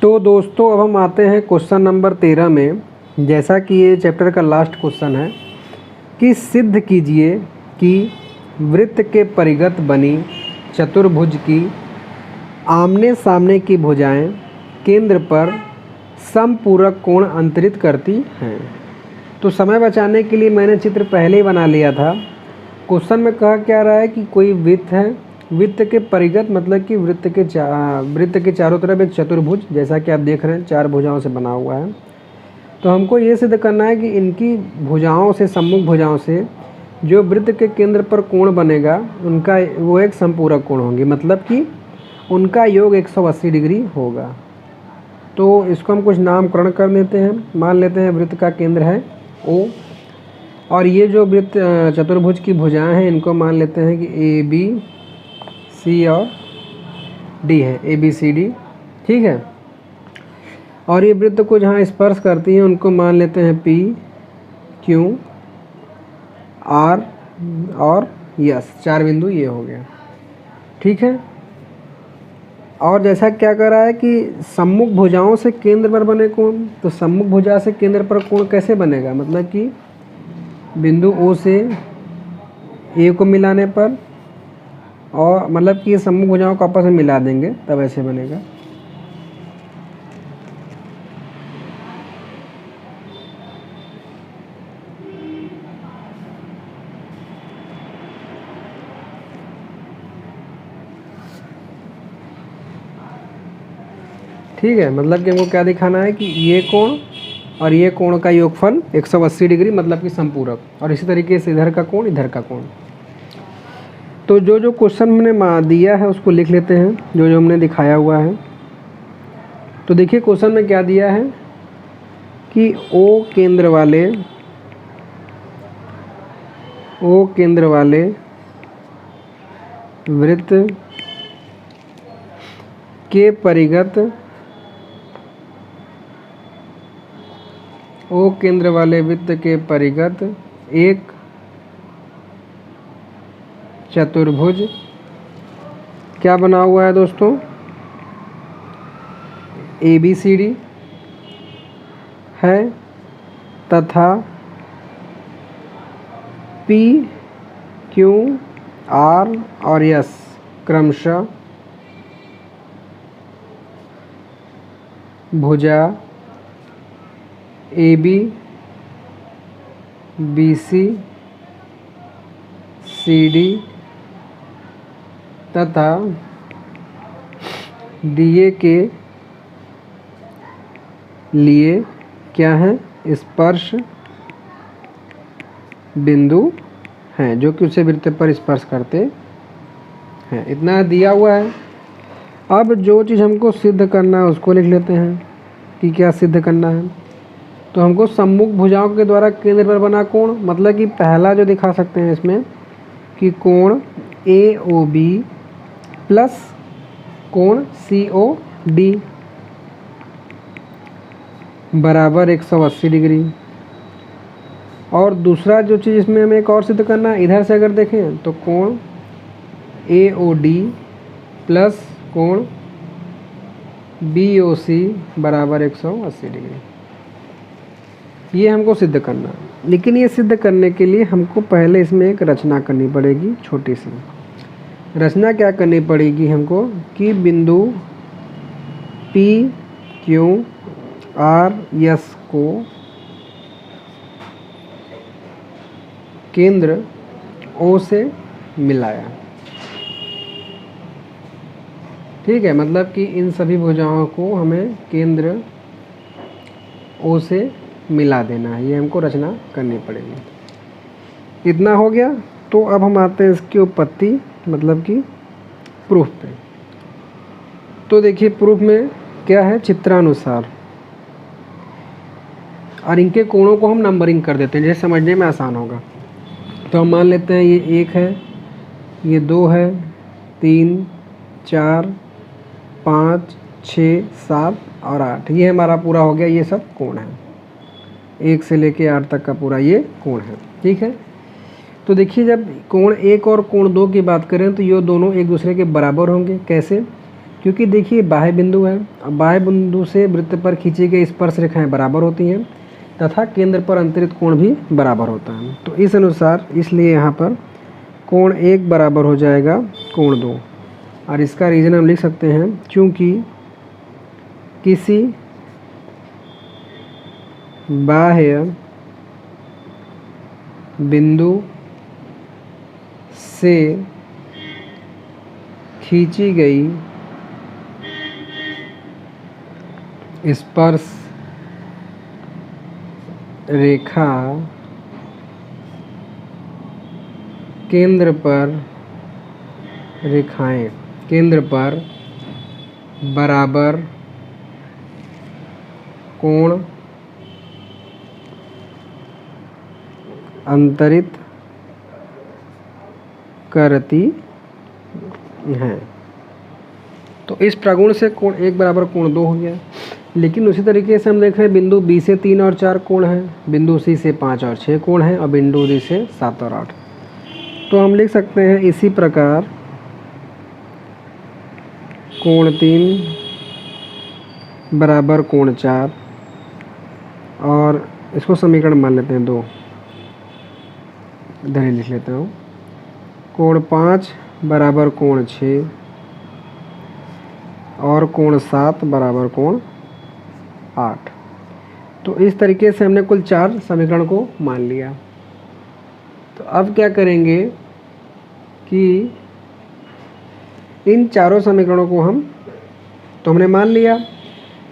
तो दोस्तों अब हम आते हैं क्वेश्चन नंबर 13 में। जैसा कि ये चैप्टर का लास्ट क्वेश्चन है कि सिद्ध कीजिए कि वृत्त के परिगत बनी चतुर्भुज की आमने सामने की भुजाएं केंद्र पर समपूरक कोण अंतरित करती हैं। तो समय बचाने के लिए मैंने चित्र पहले ही बना लिया था। क्वेश्चन में कहा क्या रहा है कि कोई वृत्त है, वृत्त के परिगत मतलब कि वृत्त के चारों तरफ एक चतुर्भुज, जैसा कि आप देख रहे हैं 4 भुजाओं से बना हुआ है। तो हमको ये सिद्ध करना है कि इनकी भुजाओं से, सम्मुख भुजाओं से जो वृत्त के केंद्र पर कोण बनेगा उनका वो एक समपूरक कोण होंगे, मतलब कि उनका योग 180 डिग्री होगा। तो इसको हम कुछ नामकरण कर देते हैं। मान लेते हैं वृत्त का केंद्र है O, और ये जो वृत्त चतुर्भुज की भुजाएं हैं इनको मान लेते हैं कि ABC और D है, ABCD, ठीक है। और ये वृत्त को जहाँ स्पर्श करती हैं उनको मान लेते हैं PQ R और S, 4 बिंदु ये हो गया, ठीक है। और जैसा क्या कर रहा है कि सम्मुख भुजाओं से केंद्र पर बने कोण, तो सम्मुख भुजा से केंद्र पर कोण कैसे बनेगा, मतलब कि बिंदु O से A को मिलाने पर, और मतलब कि ये सम्मुख भुजाओं को आपस में मिला देंगे तब ऐसे बनेगा। ठीक है, मतलब कि हमको क्या दिखाना है कि ये कोण और ये कोण का योगफल 180 डिग्री, मतलब कि संपूरक, और इसी तरीके से इधर का कोण, इधर का कोण। तो जो जो क्वेश्चन हमने दिया है उसको लिख लेते हैं, जो जो हमने दिखाया हुआ है। तो देखिए क्वेश्चन में क्या दिया है कि O केंद्र वाले वृत्त के परिगत एक चतुर्भुज क्या बना हुआ है दोस्तों, ABCD है तथा PQ R और S क्रमशः भुजा AB BC CD तथा DA के लिए क्या है, स्पर्श बिंदु हैं जो कि उसे वृत्त पर स्पर्श करते हैं। इतना दिया हुआ है। अब जो चीज़ हमको सिद्ध करना है उसको लिख लेते हैं कि क्या सिद्ध करना है। तो हमको सम्मुख भुजाओं के द्वारा केंद्र पर बना कोण, मतलब कि पहला जो दिखा सकते हैं इसमें कि कोण AOB प्लस कोण COD बराबर 180 डिग्री। और दूसरा जो चीज़ इसमें हमें एक और सिद्ध करना है, इधर से अगर देखें तो कोण AOD प्लस कोण BOC बराबर 180 डिग्री, ये हमको सिद्ध करना है। लेकिन ये सिद्ध करने के लिए हमको पहले इसमें एक रचना करनी पड़ेगी, छोटी सी रचना। क्या करनी पड़ेगी हमको कि बिंदु PQ R S को केंद्र O से मिलाया, ठीक है। मतलब कि इन सभी भुजाओं को हमें केंद्र O से मिला देना है, ये हमको रचना करनी पड़ेगी। इतना हो गया। तो अब हम आते हैं इसकी उत्पत्ति, मतलब कि प्रूफ पे। तो देखिए प्रूफ में क्या है, चित्रानुसार, और इनके कोणों को हम नंबरिंग कर देते हैं जैसे समझने में आसान होगा। तो हम मान लेते हैं ये 1 है, ये 2 है, 3 4 5 6 7 और 8, ये हमारा पूरा हो गया। ये सब कोण है, 1 से लेके 8 तक का पूरा ये कोण है, ठीक है। तो देखिए जब कोण 1 और कोण 2 की बात करें तो ये दोनों एक दूसरे के बराबर होंगे। कैसे, क्योंकि देखिए बाह्य बिंदु है, अब बाह्य बिंदु से वृत्त पर खींची गई स्पर्श रेखाएं बराबर होती हैं तथा केंद्र पर अंतरित कोण भी बराबर होता है। तो इस अनुसार इसलिए यहाँ पर कोण 1 बराबर हो जाएगा कोण 2। और इसका रीज़न हम लिख सकते हैं क्योंकि किसी बाह्य बिंदु से खींची गई स्पर्श रेखा केंद्र पर रेखाएं केंद्र पर बराबर कोण अंतरित करती हैं। तो इस प्रगुण से कोण 1 बराबर कोण 2 हो गया। लेकिन उसी तरीके से हम देख रहे हैं बिंदु बी से 3 और 4 कोण हैं, बिंदु सी से 5 और 6 कोण हैं और बिंदु डी से 7 और 8। तो हम लिख सकते हैं इसी प्रकार कोण 3 बराबर कोण 4 और इसको समीकरण मान लेते हैं 2, इधर ही लिख लेता हूँ। कोण 5 बराबर कोण 6 और कोण 7 बराबर कोण 8। तो इस तरीके से हमने कुल 4 समीकरण को मान लिया। तो अब क्या करेंगे कि इन चारों समीकरणों को हमने मान लिया,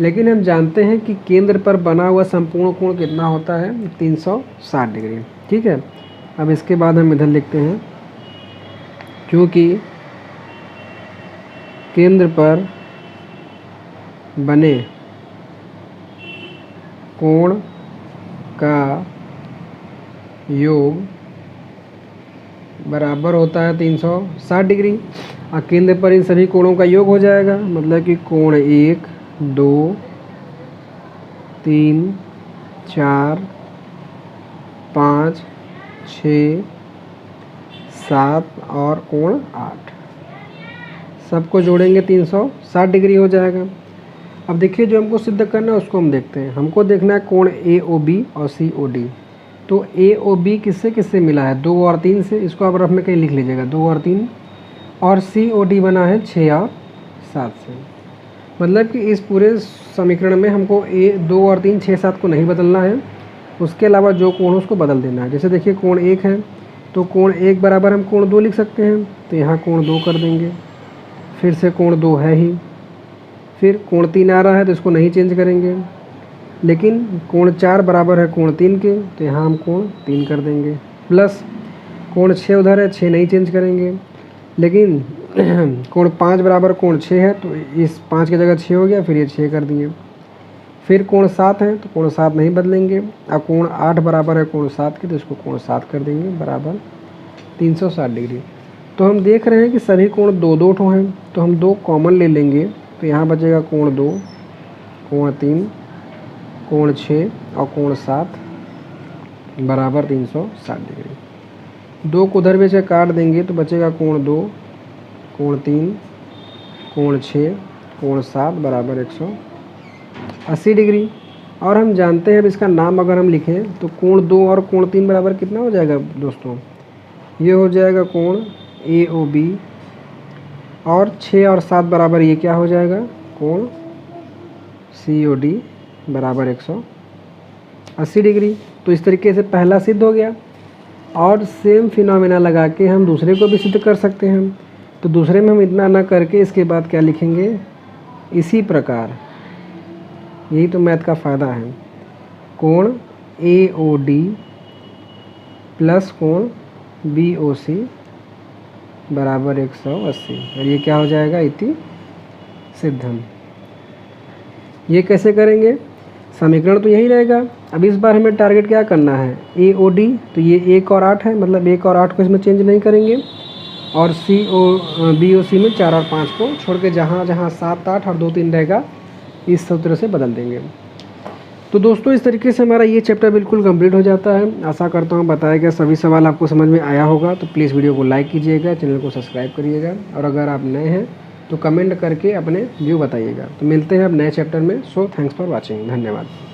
लेकिन हम जानते हैं कि केंद्र पर बना हुआ संपूर्ण कोण कितना होता है 360 डिग्री। ठीक है, अब इसके बाद हम इधर लिखते हैं क्योंकि केंद्र पर बने कोण का योग बराबर होता है 360 डिग्री और केंद्र पर इन सभी कोणों का योग हो जाएगा, मतलब कि कोण 1, 2, 3, 4, 5, 6, 7 और कोण 8 सबको जोड़ेंगे 360 डिग्री हो जाएगा। अब देखिए जो हमको सिद्ध करना है उसको हम देखते हैं। हमको देखना है कोण AOB और COD। तो AOB किससे किससे मिला है 2 और 3 से, इसको आप रफ में कहीं लिख लीजिएगा 2 और 3, और COD बना है 6 और 7 से। मतलब कि इस पूरे समीकरण में हमको 2 और 3, 6, 7 को नहीं बदलना है, उसके अलावा जो कोण उसको बदल देना है। जैसे देखिए कोण 1 है तो कोण 1 बराबर हम कोण 2 लिख सकते हैं, तो यहाँ कोण 2 कर देंगे। फिर से कोण 2 है ही, फिर कोण 3 आ रहा है तो इसको नहीं चेंज करेंगे। लेकिन कोण 4 बराबर है कोण 3 के, तो यहाँ हम कोण 3 कर देंगे। प्लस कोण 6 उधर है, 6 नहीं चेंज करेंगे। लेकिन कोण 5 बराबर कोण 6 है तो इस 5 की जगह 6 हो गया, फिर ये 6 कर दिए। फिर कोण 7 है तो कोण 7 नहीं बदलेंगे। अब कोण 8 बराबर है कोण 7 के, तो इसको कोण 7 कर देंगे बराबर 360 डिग्री। तो हम देख रहे हैं कि सभी कोण 2-2 ठो हैं, तो हम 2 कॉमन ले लेंगे, तो यहाँ बचेगा कोण 2, कोण 3, कोण 6 और कोण 7 बराबर 360 डिग्री। 2 को उधर में से काट देंगे तो बचेगा कोण 2, कोण 3, कोण 6, कोण 7 बराबर 180 डिग्री। और हम जानते हैं अब इसका नाम अगर हम लिखें तो कोण 2 और कोण 3 बराबर कितना हो जाएगा दोस्तों, ये हो जाएगा कोण AOB, और 6 और 7 बराबर ये क्या हो जाएगा कोण COD बराबर 180 डिग्री। तो इस तरीके से पहला सिद्ध हो गया। और सेम फिनोमेना लगा के हम दूसरे को भी सिद्ध कर सकते हैं। तो दूसरे में हम इतना ना करके इसके बाद क्या लिखेंगे, इसी प्रकार, यही तो मैथ का फ़ायदा है, कोण AOD प्लस कोण BOC बराबर 180, और ये क्या हो जाएगा इति सिद्धम। ये कैसे करेंगे, समीकरण तो यही रहेगा। अब इस बार हमें टारगेट क्या करना है, AOD, तो ये 1 और 8 है, मतलब 1 और 8 को इसमें चेंज नहीं करेंगे, और BOC में 4 और 5 को छोड़ के जहाँ जहाँ 7, 8 और 2, 3 रहेगा इस सूत्र से बदल देंगे। तो दोस्तों इस तरीके से हमारा ये चैप्टर बिल्कुल कंप्लीट हो जाता है। आशा करता हूँ बताया गया सभी सवाल आपको समझ में आया होगा। तो प्लीज़ वीडियो को लाइक कीजिएगा, चैनल को सब्सक्राइब करिएगा, और अगर आप नए हैं तो कमेंट करके अपने व्यू बताइएगा। तो मिलते हैं अब नए चैप्टर में। सो थैंक्स फॉर वॉचिंग, धन्यवाद।